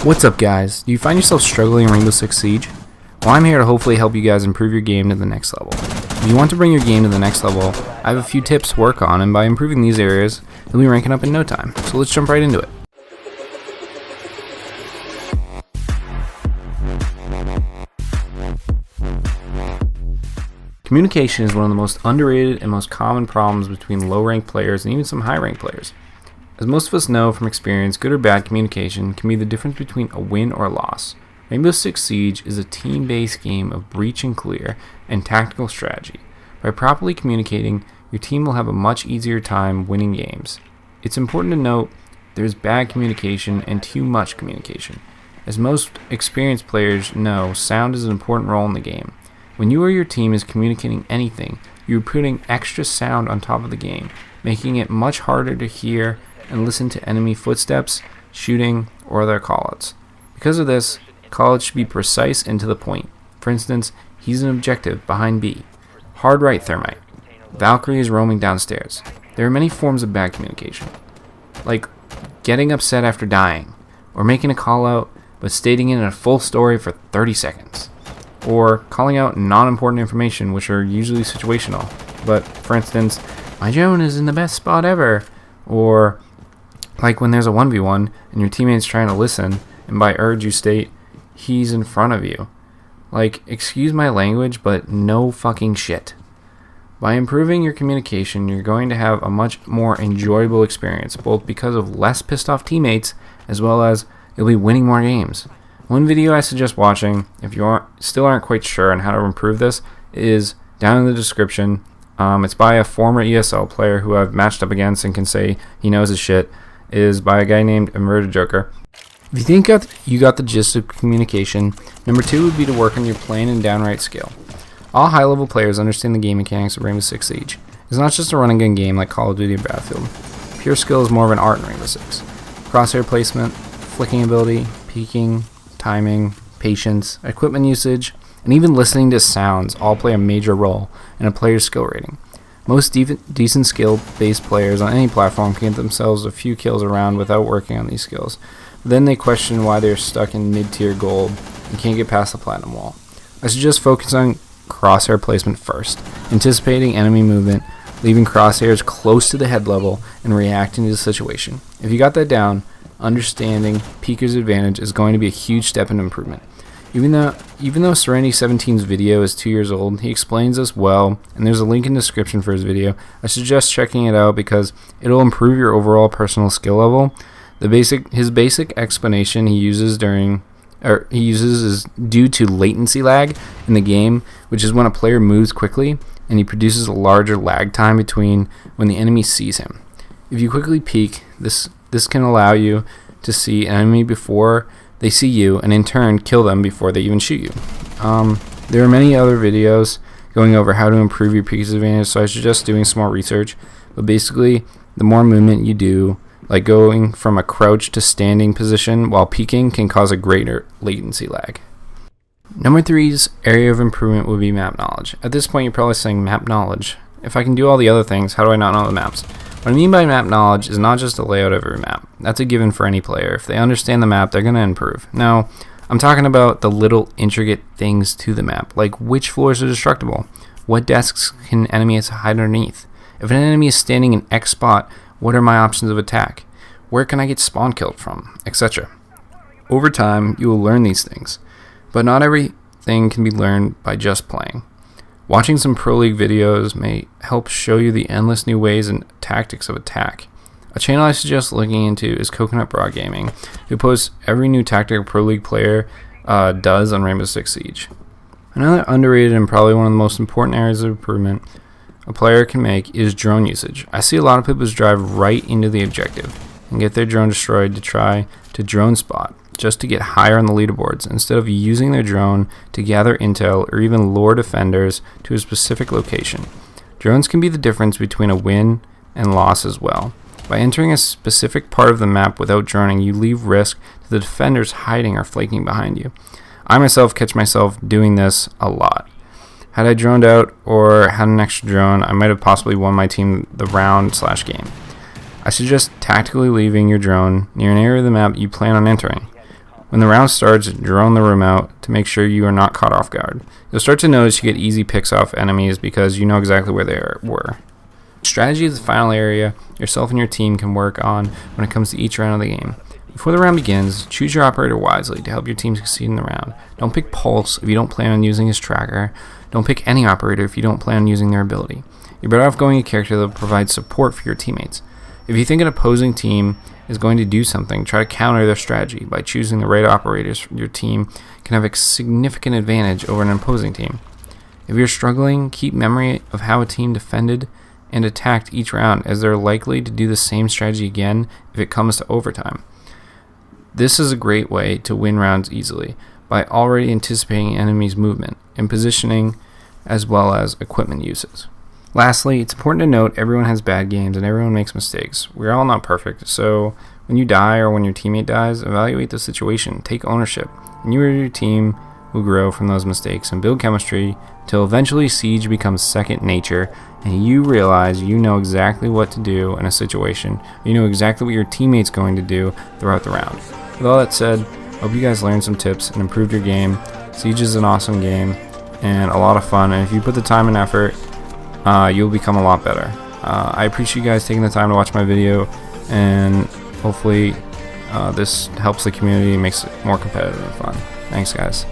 What's up, guys? Do you find yourself struggling in Rainbow Six Siege? Well, I'm here to hopefully help you guys improve your game to the next level. If you want to bring your game to the next level, I have a few tips to work on, and by improving these areas, you'll be ranking up in no time. So let's jump right into it. Communication is one of the most underrated and most common problems between low-ranked players and even some high-ranked players. As most of us know from experience, good or bad communication can be the difference between a win or a loss. Rainbow Six Siege is a team-based game of breach and clear and tactical strategy. By properly communicating, your team will have a much easier time winning games. It's important to note there's bad communication and too much communication. As most experienced players know, sound is an important role in the game. When you or your team is communicating anything, you're putting extra sound on top of the game, making it much harder to hear and listen to enemy footsteps, shooting, or other callouts. Because of this, callouts should be precise and to the point. For instance, he's an objective behind B. Hard right, Thermite. Valkyrie is roaming downstairs. There are many forms of bad communication, like getting upset after dying, or making a callout but stating it in a full story for 30 seconds, or calling out non-important information, which are usually situational. But, for instance, my drone is in the best spot ever, or like when there's a 1v1 and your teammate's trying to listen, and by urge you state, he's in front of you. Like, excuse my language, but no fucking shit. By improving your communication, you're going to have a much more enjoyable experience, both because of less pissed off teammates, as well as you'll be winning more games. One video I suggest watching, if you still aren't quite sure on how to improve this, is down in the description. It's by a former ESL player who I've matched up against and can say he knows his shit. Is by a guy named Emerged Joker. If you think you got the gist of communication, number 2 would be to work on your plain and downright skill. All high-level players understand the game mechanics of Rainbow Six Siege. It's not just a run and gun game like Call of Duty or Battlefield. Pure skill is more of an art in Rainbow Six. Crosshair placement, flicking ability, peeking, timing, patience, equipment usage, and even listening to sounds all play a major role in a player's skill rating. Most decent skill-based players on any platform can get themselves a few kills around without working on these skills. Then they question why they're stuck in mid-tier gold and can't get past the platinum wall. I suggest focus on crosshair placement first, anticipating enemy movement, leaving crosshairs close to the head level, and reacting to the situation. If you got that down, understanding Peeker's advantage is going to be a huge step in improvement. Even though Serenity 17's video is 2 years old, he explains this well, and there's a link in the description for his video. I suggest checking it out because it'll improve your overall personal skill level. His basic explanation he uses is due to latency lag in the game, which is when a player moves quickly and he produces a larger lag time between when the enemy sees him. If you quickly peek, this can allow you to see an enemy before they see you, and in turn kill them before they even shoot you. There are many other videos going over how to improve your peek advantage, so I suggest doing some more research. But basically, the more movement you do, like going from a crouch to standing position while peeking, can cause a greater latency lag. Number 3's area of improvement would be map knowledge. At this point, you're probably saying, map knowledge? If I can do all the other things, how do I not know the maps? What I mean by map knowledge is not just the layout of every map. That's a given for any player. If they understand the map, they're going to improve. Now, I'm talking about the little intricate things to the map, like which floors are destructible, what desks can enemies hide underneath, if an enemy is standing in X spot, what are my options of attack, where can I get spawn killed from, etc. Over time, you will learn these things, but not everything can be learned by just playing. Watching some Pro League videos may help show you the endless new ways and tactics of attack. A channel I suggest looking into is Coconut Bra Gaming, who posts every new tactic a Pro League player does on Rainbow Six Siege. Another underrated and probably one of the most important areas of improvement a player can make is drone usage. I see a lot of people just drive right into the objective and get their drone destroyed to try to drone spot, just to get higher on the leaderboards, instead of using their drone to gather intel or even lure defenders to a specific location. Drones can be the difference between a win and loss as well. By entering a specific part of the map without droning, you leave risk to the defenders hiding or flanking behind you. I myself catch myself doing this a lot. Had I droned out or had an extra drone, I might have possibly won my team the round/game. I suggest tactically leaving your drone near an area of the map you plan on entering. When the round starts, drone the room out to make sure you are not caught off guard. You'll start to notice you get easy picks off enemies because you know exactly where they were. Strategy is the final area yourself and your team can work on when it comes to each round of the game. Before the round begins, choose your operator wisely to help your team succeed in the round. Don't pick Pulse if you don't plan on using his tracker. Don't pick any operator if you don't plan on using their ability. You're better off going a character that will provide support for your teammates. If you think an opposing team is going to do something, try to counter their strategy by choosing the right operators. Your team can have a significant advantage over an opposing team. If you're struggling, keep memory of how a team defended and attacked each round, as they're likely to do the same strategy again if it comes to overtime. This is a great way to win rounds easily, by already anticipating enemies' movement and positioning, as well as equipment uses. Lastly, it's important to note everyone has bad games and everyone makes mistakes. We're all not perfect, so when you die or when your teammate dies, evaluate the situation, take ownership, and you or your team will grow from those mistakes and build chemistry until eventually Siege becomes second nature and you realize you know exactly what to do in a situation. You know exactly what your teammate's going to do throughout the round. With all that said, I hope you guys learned some tips and improved your game. Siege is an awesome game and a lot of fun, and if you put the time and effort, you'll become a lot better. I appreciate you guys taking the time to watch my video, and hopefully this helps the community and makes it more competitive and fun. Thanks, guys.